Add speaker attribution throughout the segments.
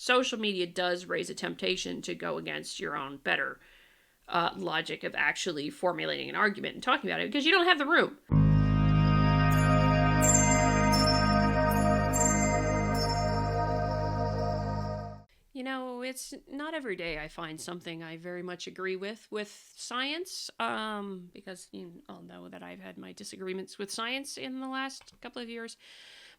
Speaker 1: social media does raise a temptation to go against your own better logic of actually formulating an argument and talking about it, because you don't have the room. You know, it's not every day I find something I very much agree with science, because you all know that I've had my disagreements with science in the last couple of years.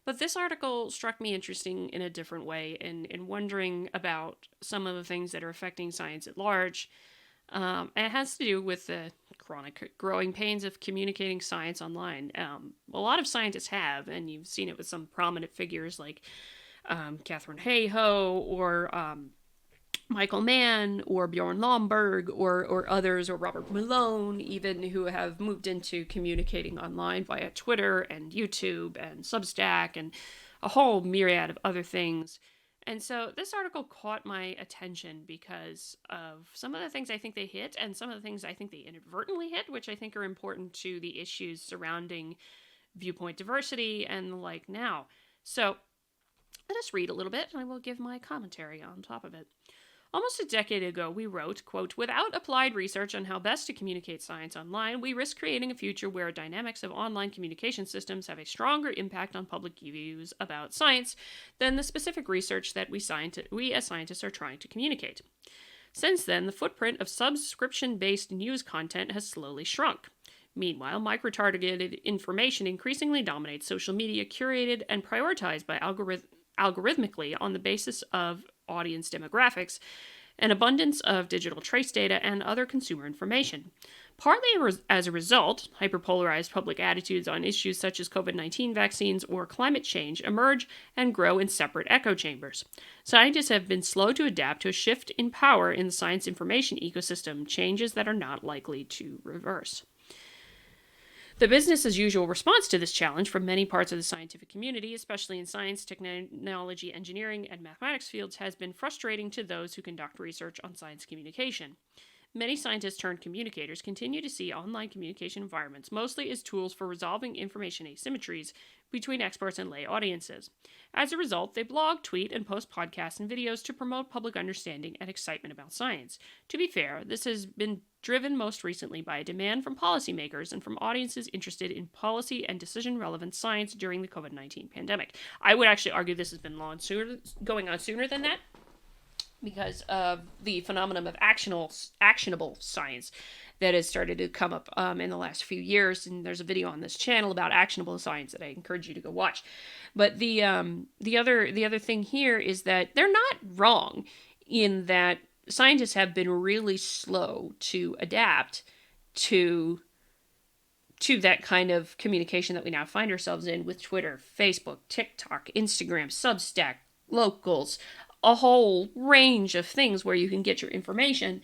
Speaker 1: But this article struck me interesting in a different way, in wondering about some of the things that are affecting science at large. And it has to do with the chronic growing pains of communicating science online. A lot of scientists have, and you've seen it with some prominent figures like Katherine Hayhoe or Michael Mann or Bjorn Lomborg or others, or Robert Malone even, who have moved into communicating online via Twitter and YouTube and Substack and a whole myriad of other things. And so this article caught my attention because of some of the things I think they hit and some of the things I think they inadvertently hit, which I think are important to the issues surrounding viewpoint diversity and the like now. So let us read a little bit and I will give my commentary on top of it. Almost a decade ago, we wrote, quote, "Without applied research on how best to communicate science online, we risk creating a future where dynamics of online communication systems have a stronger impact on public views about science than the specific research that we as scientists are trying to communicate." Since then, the footprint of subscription-based news content has slowly shrunk. Meanwhile, micro-targeted information increasingly dominates social media, curated and prioritized by algorithmically on the basis of audience demographics, an abundance of digital trace data, and other consumer information. Partly as a result, hyperpolarized public attitudes on issues such as COVID-19 vaccines or climate change emerge and grow in separate echo chambers. Scientists have been slow to adapt to a shift in power in the science information ecosystem, changes that are not likely to reverse. The business as usual response to this challenge from many parts of the scientific community, especially in science, technology, engineering, and mathematics fields, has been frustrating to those who conduct research on science communication. Many scientists turned communicators continue to see online communication environments mostly as tools for resolving information asymmetries between experts and lay audiences. As a result, they blog, tweet, and post podcasts and videos to promote public understanding and excitement about science. To be fair, this has been driven most recently by a demand from policymakers and from audiences interested in policy and decision-relevant science during the COVID-19 pandemic. I would actually argue this has been going on sooner than that, because of the phenomenon of actionable science that has started to come up in the last few years. And there's a video on this channel about actionable science that I encourage you to go watch. But the other thing here is that they're not wrong in that scientists have been really slow to adapt to that kind of communication that we now find ourselves in with Twitter, Facebook, TikTok, Instagram, Substack, Locals, a whole range of things where you can get your information.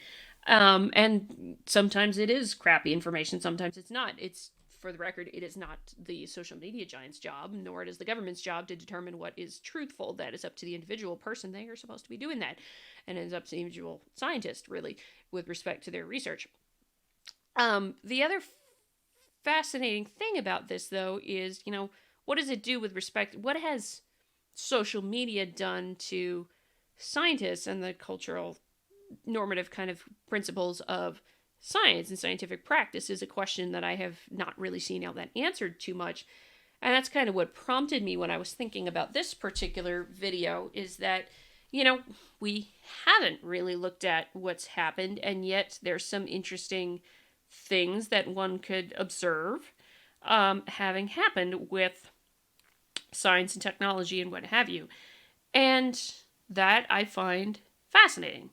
Speaker 1: And sometimes it is crappy information, sometimes it's not. It's, for the record, it is not the social media giant's job, nor it is the government's job to determine what is truthful. That is up to the individual person. They are supposed to be doing that. And it's up to the individual scientist, really, with respect to their research. The other fascinating thing about this, though, is, what does it do with respect? What has social media done to scientists and the cultural normative kind of principles of science and scientific practice is a question that I have not really seen how that answered too much. And that's kind of what prompted me when I was thinking about this particular video, is that, we haven't really looked at what's happened, and yet there's some interesting things that one could observe having happened with science and technology and what have you. And that I find fascinating,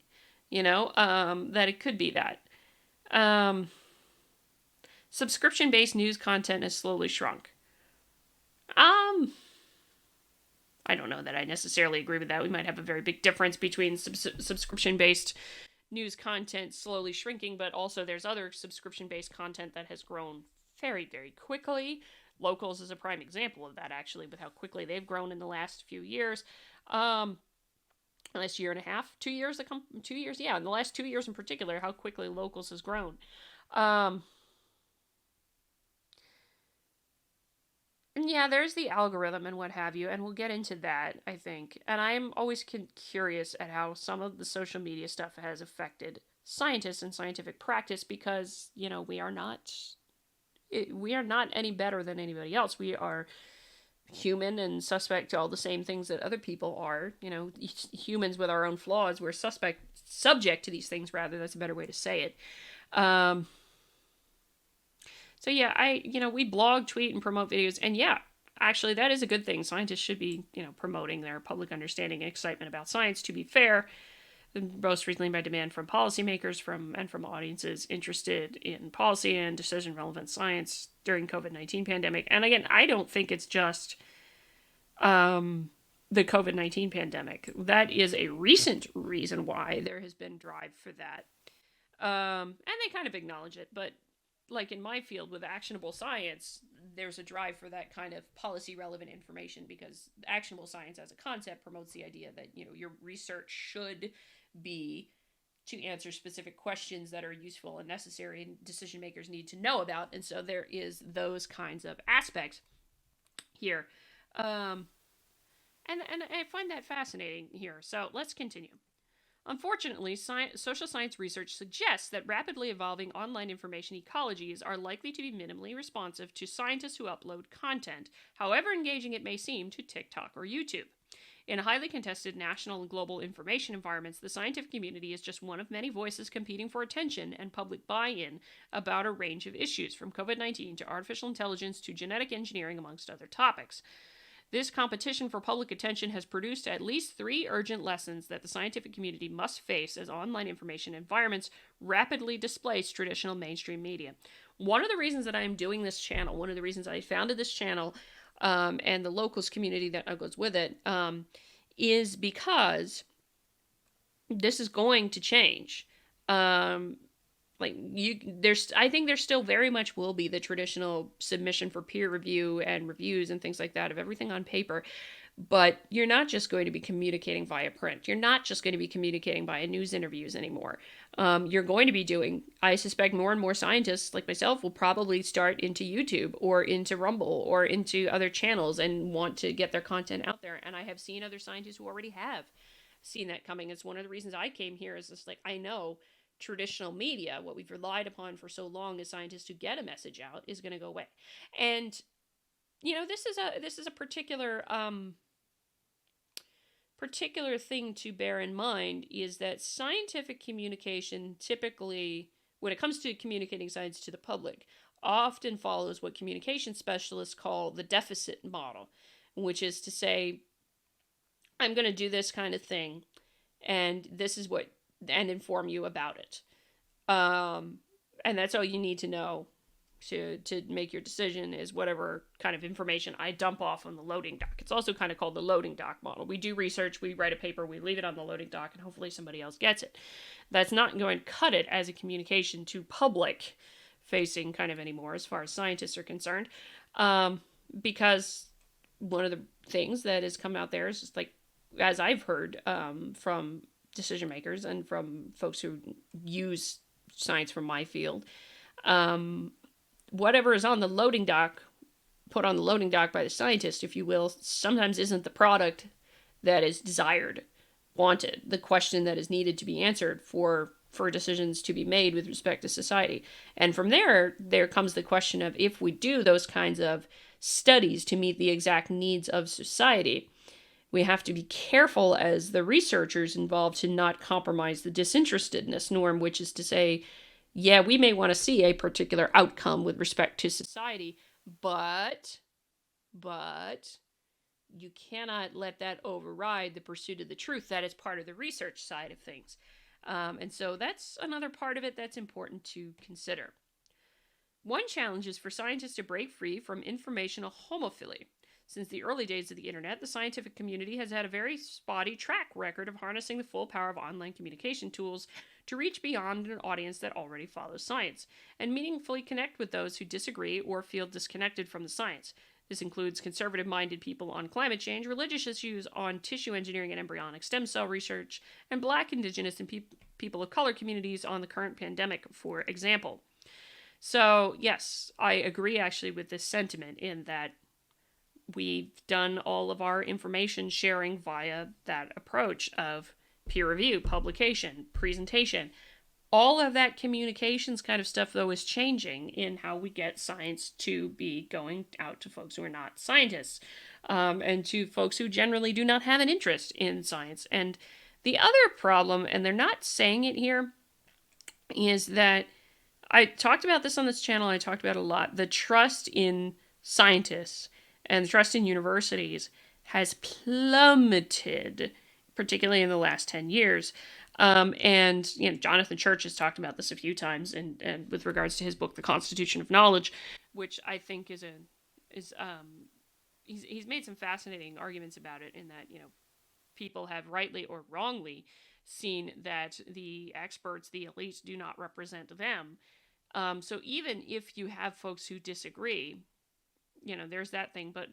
Speaker 1: that it could be that. Subscription-based news content has slowly shrunk. I don't know that I necessarily agree with that. We might have a very big difference between subscription-based news content slowly shrinking, but also there's other subscription-based content that has grown very, very quickly. Locals is a prime example of that, actually, with how quickly they've grown in the last few years. Last year and a half, 2 years, 2 years, yeah, in the last 2 years in particular, how quickly Locals has grown. Yeah, there's the algorithm and what have you, and we'll get into that, I think. And I'm always curious at how some of the social media stuff has affected scientists and scientific practice because, we are not any better than anybody else. We are human and suspect to all the same things that other people are. Humans with our own flaws. We're subject to these things, rather. That's a better way to say it. Um, so yeah, we blog, tweet, and promote videos, and yeah, actually, that is a good thing. Scientists should be, promoting their public understanding and excitement about science. To be fair, most recently by demand from policymakers and from audiences interested in policy and decision relevant science during COVID-19 pandemic. And again, I don't think it's just the COVID-19 pandemic. That is a recent reason why there has been drive for that. And they kind of acknowledge it, but like in my field with actionable science, there's a drive for that kind of policy relevant information because actionable science as a concept promotes the idea that, your research should be to answer specific questions that are useful and necessary and decision makers need to know about. And so there is those kinds of aspects here. And I find that fascinating here. So let's continue. Unfortunately, social science research suggests that rapidly evolving online information ecologies are likely to be minimally responsive to scientists who upload content, however engaging it may seem to TikTok or YouTube. In highly contested national and global information environments, the scientific community is just one of many voices competing for attention and public buy-in about a range of issues, from COVID-19 to artificial intelligence to genetic engineering, amongst other topics. This competition for public attention has produced at least 3 urgent lessons that the scientific community must face as online information environments rapidly displace traditional mainstream media. One of the reasons that I am doing this channel, one of the reasons I founded this channel, and the locals community that goes with it, is because this is going to change. I think there still very much will be the traditional submission for peer review and reviews and things like that of everything on paper. But you're not just going to be communicating via print. You're not just going to be communicating via news interviews anymore. You're going to be doing, I suspect more and more scientists like myself will probably start into YouTube or into Rumble or into other channels and want to get their content out there. And I have seen other scientists who already have seen that coming. It's one of the reasons I came here is just like, I know traditional media, what we've relied upon for so long as scientists to get a message out, is going to go away. And this is a particular thing to bear in mind, is that scientific communication typically, when it comes to communicating science to the public, often follows what communication specialists call the deficit model, which is to say, I'm going to do this kind of thing, and this is what, and inform you about it. And that's all you need to know to make your decision, is whatever kind of information I dump off on the loading dock. It's also kind of called the loading dock model. We do research, we write a paper, we leave it on the loading dock, and hopefully somebody else gets it. That's not going to cut it as a communication to public facing kind of anymore as far as scientists are concerned. Because one of the things that has come out there is just like, as I've heard from decision makers and from folks who use science from my field, whatever is on the loading dock, put on the loading dock by the scientist, if you will, sometimes isn't the product that is desired, wanted, the question that is needed to be answered for decisions to be made with respect to society. And from there comes the question of, if we do those kinds of studies to meet the exact needs of society, we have to be careful as the researchers involved to not compromise the disinterestedness norm, which is to say, yeah, we may want to see a particular outcome with respect to society, but you cannot let that override the pursuit of the truth. That is part of the research side of things. And so that's another part of it that's important to consider. One challenge is for scientists to break free from informational homophily. Since the early days of the internet, the scientific community has had a very spotty track record of harnessing the full power of online communication tools to reach beyond an audience that already follows science, and meaningfully connect with those who disagree or feel disconnected from the science. This includes conservative-minded people on climate change, religious issues on tissue engineering and embryonic stem cell research, and Black, Indigenous, and people of color communities on the current pandemic, for example. So, yes, I agree actually with this sentiment in that We've done all of our information sharing via that approach of peer review, publication, presentation. All of that communications kind of stuff, though, is changing in how we get science to be going out to folks who are not scientists, and to folks who generally do not have an interest in science. And the other problem, and they're not saying it here, is that I talked about this on this channel. I talked about a lot. The trust in scientists and the trust in universities has plummeted, particularly in the last 10 years. And Jonathan Church has talked about this a few times, and with regards to his book, The Constitution of Knowledge, which I think he's made some fascinating arguments about it, in that people have rightly or wrongly seen that the experts, the elites, do not represent them. So even if you have folks who disagree, there's that thing. But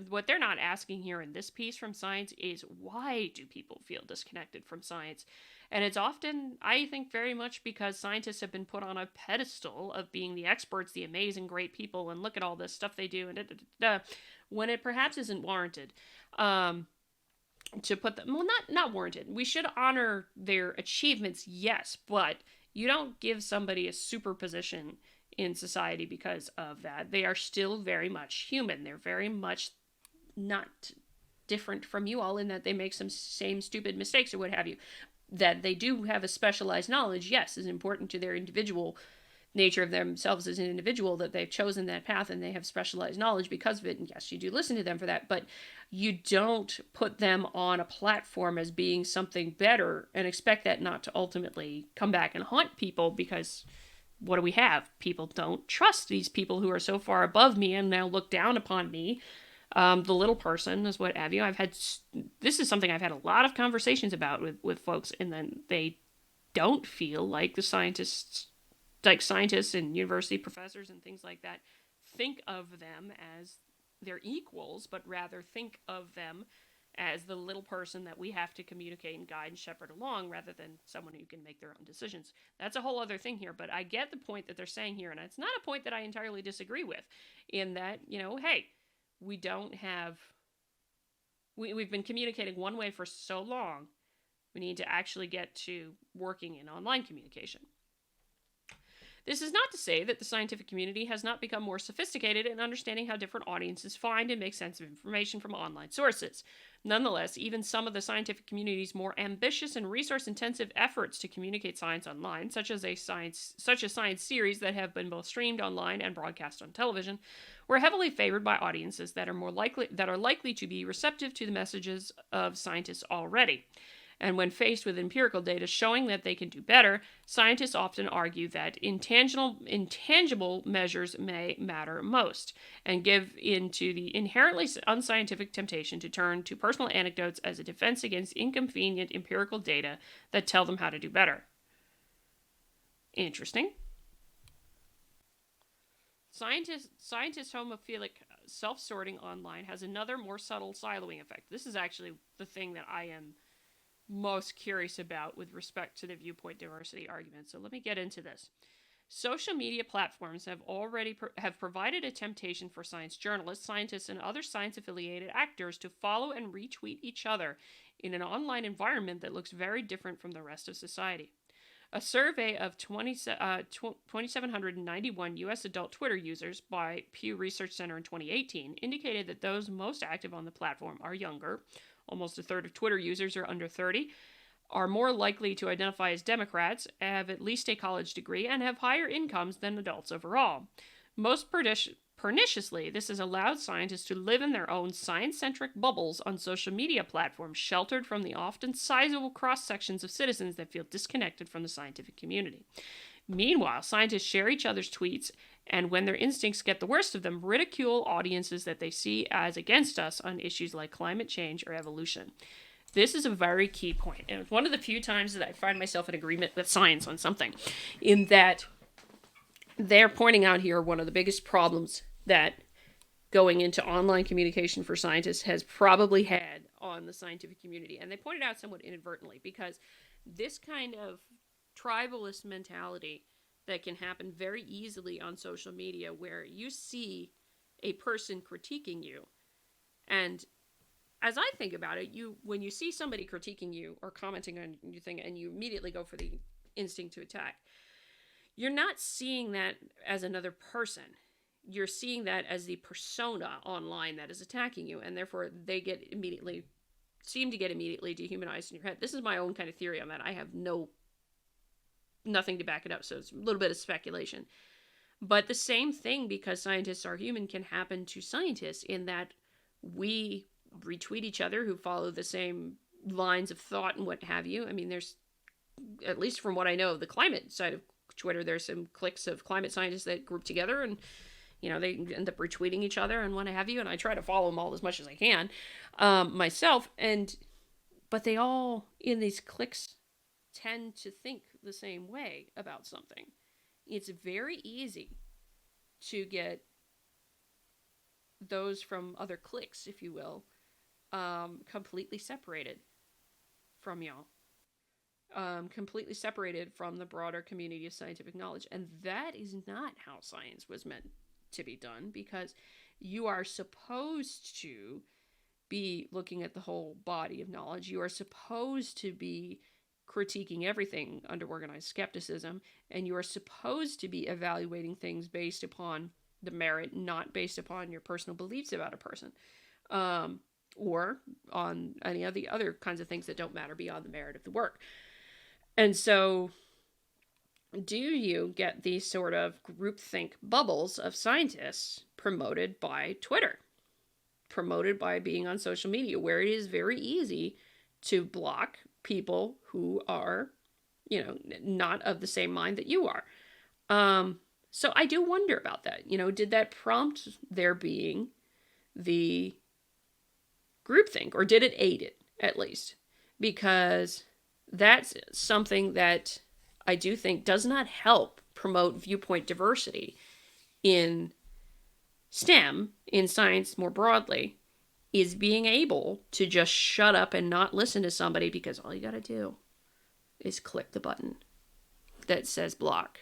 Speaker 1: what they're not asking here in this piece from science is, why do people feel disconnected from science? And it's often, I think, very much because scientists have been put on a pedestal of being the experts, the amazing, great people, and look at all this stuff they do, and when it perhaps isn't warranted. To put them, well, not warranted. We should honor their achievements, yes, but you don't give somebody a super position in society because of that. They are still very much human. They're very much not different from you all, in that they make some same stupid mistakes or what have you. That they do have a specialized knowledge, yes, is important to their individual nature of themselves as an individual, that they've chosen that path and they have specialized knowledge because of it. And yes, you do listen to them for that, but you don't put them on a platform as being something better and expect that not to ultimately come back and haunt people, because what do we have? People don't trust these people who are so far above me and now look down upon me. The little person is what have you. This is something I've had a lot of conversations about with folks, and then they don't feel like the scientists and university professors and things like that think of them as their equals, but rather think of them as the little person that we have to communicate and guide and shepherd along, rather than someone who can make their own decisions. That's a whole other thing here, but I get the point that they're saying here, and it's not a point that I entirely disagree with, in that, hey, we've been communicating one way for so long, we need to actually get to working in online communication. This is not to say that the scientific community has not become more sophisticated in understanding how different audiences find and make sense of information from online sources. Nonetheless, even some of the scientific community's more ambitious and resource-intensive efforts to communicate science online, such as science series that have been both streamed online and broadcast on television, were heavily favored by audiences that are likely to be receptive to the messages of scientists already. And when faced with empirical data showing that they can do better, scientists often argue that intangible measures may matter most, and give in to the inherently unscientific temptation to turn to personal anecdotes as a defense against inconvenient empirical data that tell them how to do better. Interesting. Scientist homophilic self-sorting online has another more subtle siloing effect. This is actually the thing that I am most curious about with respect to the viewpoint diversity argument. So let me get into this. Social media platforms have already provided a temptation for science journalists, scientists, and other science-affiliated actors to follow and retweet each other in an online environment that looks very different from the rest of society. A survey of 2,791 U.S. adult Twitter users by Pew Research Center in 2018 indicated that those most active on the platform are younger. Almost a third of Twitter users are under 30, are more likely to identify as Democrats, have at least a college degree, and have higher incomes than adults overall. Most perniciously, this has allowed scientists to live in their own science-centric bubbles on social media platforms, sheltered from the often sizable cross-sections of citizens that feel disconnected from the scientific community. Meanwhile, scientists share each other's tweets, and when their instincts get the worst of them, ridicule audiences that they see as against us on issues like climate change or evolution. This is a very key point, and it's one of the few times that I find myself in agreement with science on something, in that they're pointing out here one of the biggest problems that going into online communication for scientists has probably had on the scientific community. And they pointed out somewhat inadvertently, because this kind of tribalist mentality that can happen very easily on social media, where you see a person critiquing you, And as I think about it, when you see somebody critiquing you or commenting on your thing and you immediately go for the instinct to attack, you're not seeing that as another person. You're seeing that as the persona online that is attacking you, and therefore they seem to get immediately dehumanized in your head. This is my own kind of theory on that. I have nothing to back it up, so it's a little bit of speculation. But the same thing, because scientists are human, can happen to scientists in that we retweet each other who follow the same lines of thought and what have you. I mean, there's, at least from what I know of the climate side of Twitter, there's some cliques of climate scientists that group together and, they end up retweeting each other and what have you. And I try to follow them all as much as I can myself. But they all, in these cliques, tend to think the same way about something. It's very easy to get those from other cliques, if you will, completely separated from y'all. Completely separated from the broader community of scientific knowledge. And that is not how science was meant to be done, because you are supposed to be looking at the whole body of knowledge. You are supposed to be critiquing everything under organized skepticism, and you are supposed to be evaluating things based upon the merit, not based upon your personal beliefs about a person, or on any of the other kinds of things that don't matter beyond the merit of the work. And so, do you get these sort of groupthink bubbles of scientists promoted by Twitter, promoted by being on social media, where it is very easy to block people who are, not of the same mind that you are? So I do wonder about that. Did that prompt there being the groupthink, or did it aid it, at least? Because that's something that I do think does not help promote viewpoint diversity in STEM, in science more broadly, is being able to just shut up and not listen to somebody because all you gotta do is click the button that says block.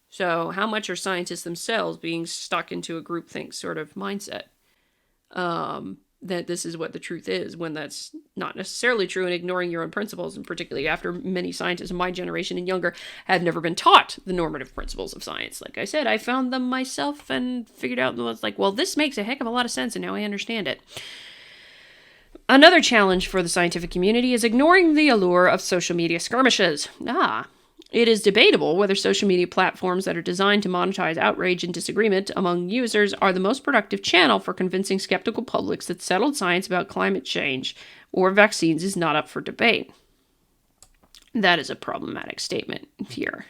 Speaker 1: So how much are scientists themselves being stuck into a groupthink sort of mindset? That this is what the truth is, when that's not necessarily true, and ignoring your own principles, and particularly after many scientists of my generation and younger have never been taught the normative principles of science. Like I said, I found them myself and figured out, well, this makes a heck of a lot of sense, and now I understand it. Another challenge for the scientific community is ignoring the allure of social media skirmishes. It is debatable whether social media platforms that are designed to monetize outrage and disagreement among users are the most productive channel for convincing skeptical publics that settled science about climate change or vaccines is not up for debate. That is a problematic statement here.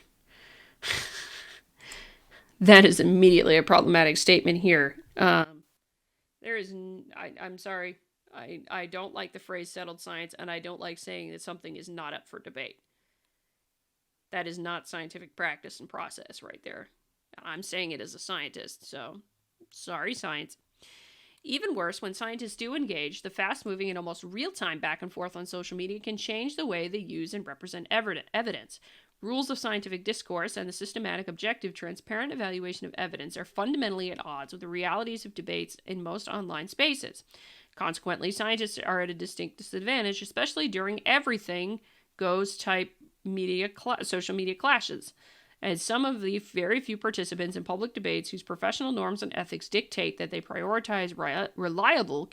Speaker 1: That is immediately a problematic statement here. I'm sorry. I don't like the phrase settled science, and I don't like saying that something is not up for debate. That is not scientific practice and process right there. I'm saying it as a scientist, so sorry, science. Even worse, when scientists do engage, the fast-moving and almost real-time back and forth on social media can change the way they use and represent evidence. Rules of scientific discourse and the systematic, objective, transparent evaluation of evidence are fundamentally at odds with the realities of debates in most online spaces. Consequently, scientists are at a distinct disadvantage, especially during everything goes type social media clashes, as some of the very few participants in public debates whose professional norms and ethics dictate that they prioritize reliable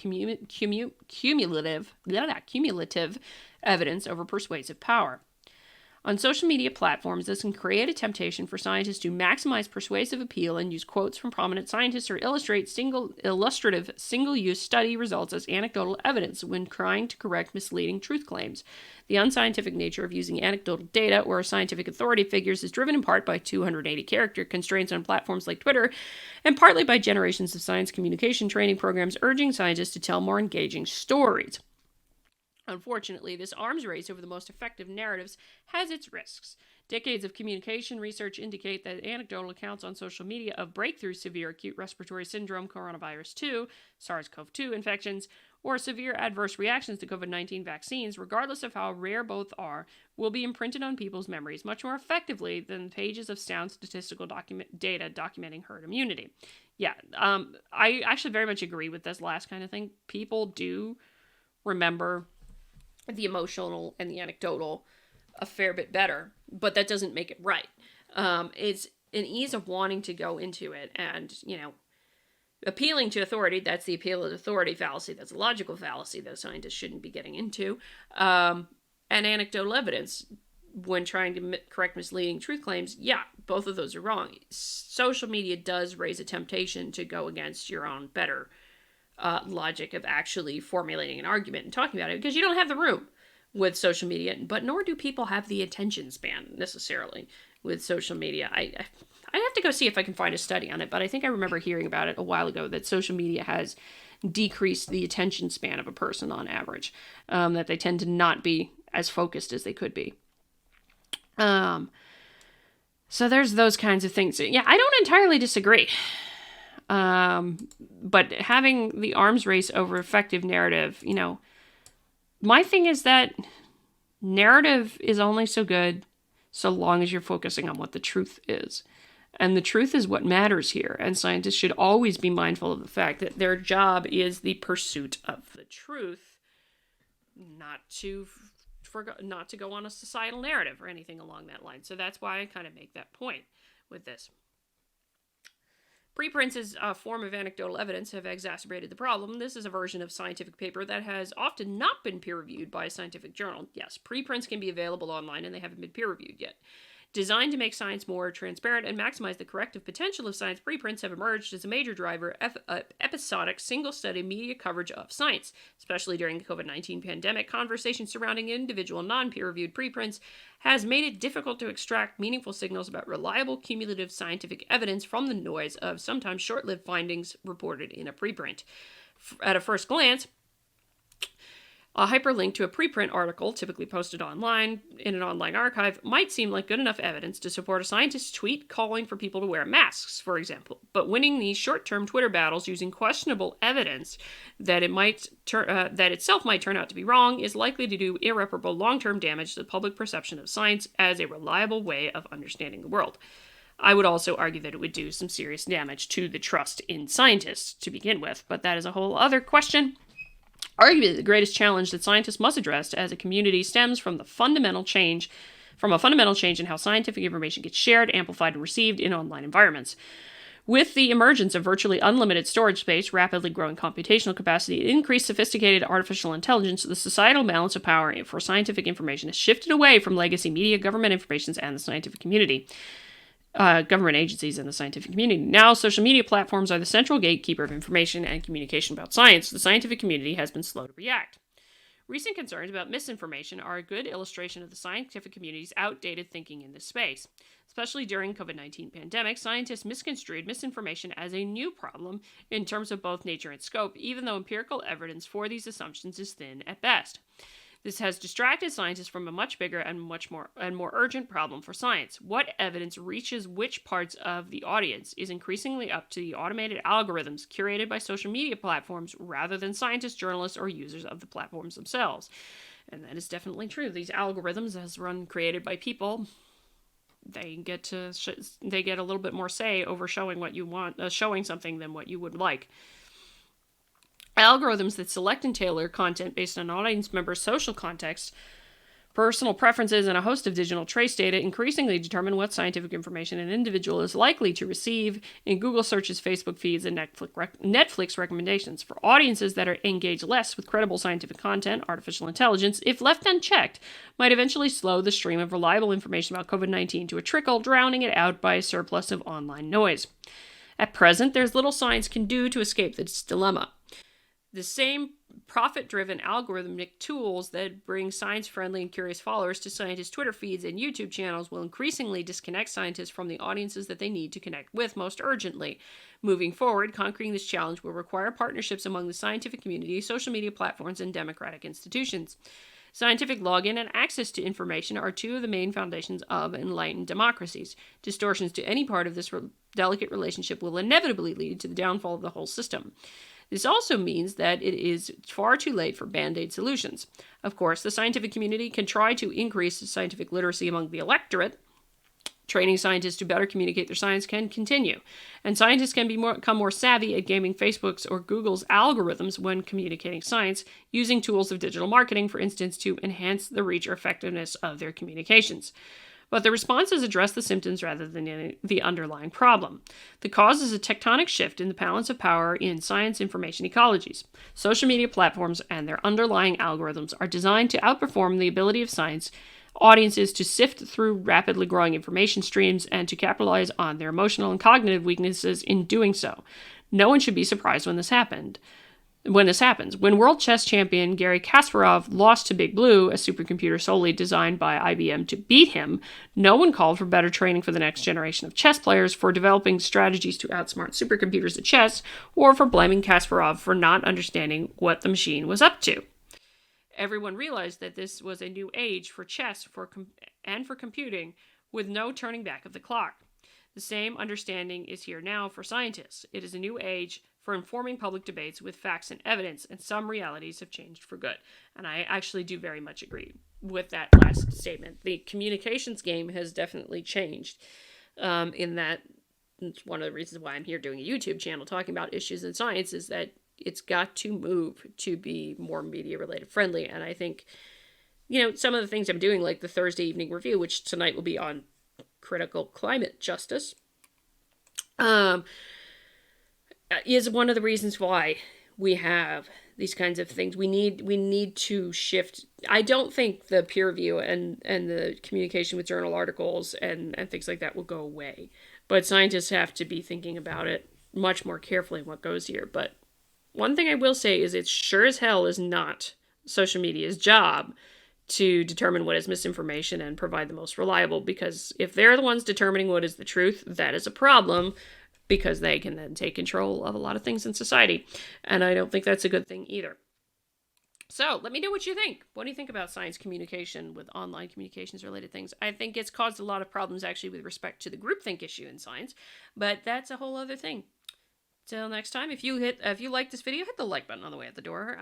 Speaker 1: cumulative evidence over persuasive power. On social media platforms, this can create a temptation for scientists to maximize persuasive appeal and use quotes from prominent scientists or illustrate illustrative single-use study results as anecdotal evidence when trying to correct misleading truth claims. The unscientific nature of using anecdotal data or scientific authority figures is driven in part by 280-character constraints on platforms like Twitter, and partly by generations of science communication training programs urging scientists to tell more engaging stories. Unfortunately, this arms race over the most effective narratives has its risks. Decades of communication research indicate that anecdotal accounts on social media of breakthrough severe acute respiratory syndrome, coronavirus 2, SARS-CoV-2 infections, or severe adverse reactions to COVID-19 vaccines, regardless of how rare both are, will be imprinted on people's memories much more effectively than pages of sound statistical data documenting herd immunity. Yeah, I actually very much agree with this last kind of thing. People do remember the emotional and the anecdotal a fair bit better, but that doesn't make it right. It's an ease of wanting to go into it and, appealing to authority. That's the appeal to authority fallacy. That's a logical fallacy that scientists shouldn't be getting into. And anecdotal evidence, when trying to correct misleading truth claims, yeah, both of those are wrong. Social media does raise a temptation to go against your own better logic of actually formulating an argument and talking about it, because you don't have the room with social media, but nor do people have the attention span necessarily with social media. I have to go see if I can find a study on it, but I think I remember hearing about it a while ago, that social media has decreased the attention span of a person on average, that they tend to not be as focused as they could be. So there's those kinds of things. Yeah, I don't entirely disagree. But having the arms race over effective narrative, my thing is that narrative is only so good so long as you're focusing on what the truth is. And the truth is what matters here. And scientists should always be mindful of the fact that their job is the pursuit of the truth, not to go on a societal narrative or anything along that line. So that's why I kind of make that point with this. Preprints as a form of anecdotal evidence have exacerbated the problem. This is a version of scientific paper that has often not been peer-reviewed by a scientific journal. Yes, preprints can be available online and they haven't been peer-reviewed yet. Designed to make science more transparent and maximize the corrective potential of science, preprints have emerged as a major driver of episodic, single-study media coverage of science. Especially during the COVID-19 pandemic, conversation surrounding individual non-peer-reviewed preprints has made it difficult to extract meaningful signals about reliable, cumulative scientific evidence from the noise of sometimes short-lived findings reported in a preprint. At a first glance, a hyperlink to a preprint article, typically posted online in an online archive, might seem like good enough evidence to support a scientist's tweet calling for people to wear masks, for example. But winning these short-term Twitter battles using questionable evidence that that itself might turn out to be wrong is likely to do irreparable long-term damage to the public perception of science as a reliable way of understanding the world. I would also argue that it would do some serious damage to the trust in scientists to begin with, but that is a whole other question. Arguably, the greatest challenge that scientists must address as a community stems from a fundamental change in how scientific information gets shared, amplified, and received in online environments. With the emergence of virtually unlimited storage space, rapidly growing computational capacity, and increased sophisticated artificial intelligence, the societal balance of power for scientific information has shifted away from legacy media, government information, and the scientific community. Government agencies and the scientific community. Now, social media platforms are the central gatekeeper of information and communication about science. The scientific community has been slow to react. Recent concerns about misinformation are a good illustration of the scientific community's outdated thinking in this space. Especially during COVID-19 pandemic, scientists misconstrued misinformation as a new problem in terms of both nature and scope, even though empirical evidence for these assumptions is thin at best. This has distracted scientists from a much bigger and much more urgent problem for science. What evidence reaches which parts of the audience is increasingly up to the automated algorithms curated by social media platforms rather than scientists, journalists, or users of the platforms themselves. And that is definitely true. These algorithms, as created by people, they get a little bit more say over showing what you want, showing something than what you would like. Algorithms that select and tailor content based on audience members' social context, personal preferences, and a host of digital trace data increasingly determine what scientific information an individual is likely to receive in Google searches, Facebook feeds, and Netflix recommendations. For audiences that engage less with credible scientific content, artificial intelligence, if left unchecked, might eventually slow the stream of reliable information about COVID-19 to a trickle, drowning it out by a surplus of online noise. At present, there's little science can do to escape this dilemma. The same profit-driven algorithmic tools that bring science-friendly and curious followers to scientists' Twitter feeds and YouTube channels will increasingly disconnect scientists from the audiences that they need to connect with most urgently. Moving forward, conquering this challenge will require partnerships among the scientific community, social media platforms, and democratic institutions. Scientific login and access to information are two of the main foundations of enlightened democracies. Distortions to any part of this delicate relationship will inevitably lead to the downfall of the whole system. This also means that it is far too late for band-aid solutions. Of course, the scientific community can try to increase scientific literacy among the electorate. Training scientists to better communicate their science can continue, and scientists can become more savvy at gaming Facebook's or Google's algorithms when communicating science, using tools of digital marketing, for instance, to enhance the reach or effectiveness of their communications. But the responses address the symptoms rather than the underlying problem. The cause is a tectonic shift in the balance of power in science information ecologies. Social media platforms and their underlying algorithms are designed to outperform the ability of science audiences to sift through rapidly growing information streams and to capitalize on their emotional and cognitive weaknesses in doing so. No one should be surprised when this happens. When world chess champion Garry Kasparov lost to Big Blue, a supercomputer solely designed by IBM to beat him, no one called for better training for the next generation of chess players, for developing strategies to outsmart supercomputers at chess, or for blaming Kasparov for not understanding what the machine was up to. Everyone realized that this was a new age for chess and for computing, with no turning back of the clock. The same understanding is here now for scientists. It is a new age for informing public debates with facts and evidence, and some realities have changed for good. And I actually do very much agree with that last statement. The communications game has definitely changed, in that it's one of the reasons why I'm here doing a YouTube channel talking about issues in science is that it's got to move to be more media-related friendly. And I think, some of the things I'm doing, like the Thursday evening review, which tonight will be on critical climate justice, is one of the reasons why we have these kinds of things. We need to shift. I don't think the peer review and the communication with journal articles and things like that will go away. But scientists have to be thinking about it much more carefully what goes here. But one thing I will say is it sure as hell is not social media's job to determine what is misinformation and provide the most reliable, because if they're the ones determining what is the truth, that is a problem, because they can then take control of a lot of things in society. And I don't think that's a good thing either. So let me know what you think. What do you think about science communication with online communications related things? I think it's caused a lot of problems actually with respect to the groupthink issue in science, but that's a whole other thing. Till next time, if you like this video, hit the like button on the way out the door.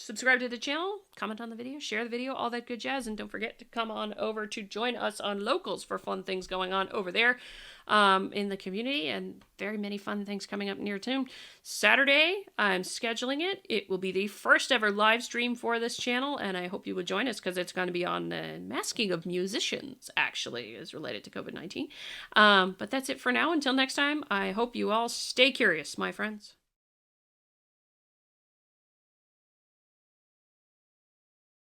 Speaker 1: Subscribe to the channel, comment on the video, share the video, all that good jazz, and don't forget to come on over to join us on Locals for fun things going on over there in the community, and very many fun things coming up near soon. Saturday, I'm scheduling it. It will be the first ever live stream for this channel, and I hope you will join us because it's going to be on masking of musicians, actually, is related to COVID-19. But that's it for now. Until next time, I hope you all stay curious, my friends.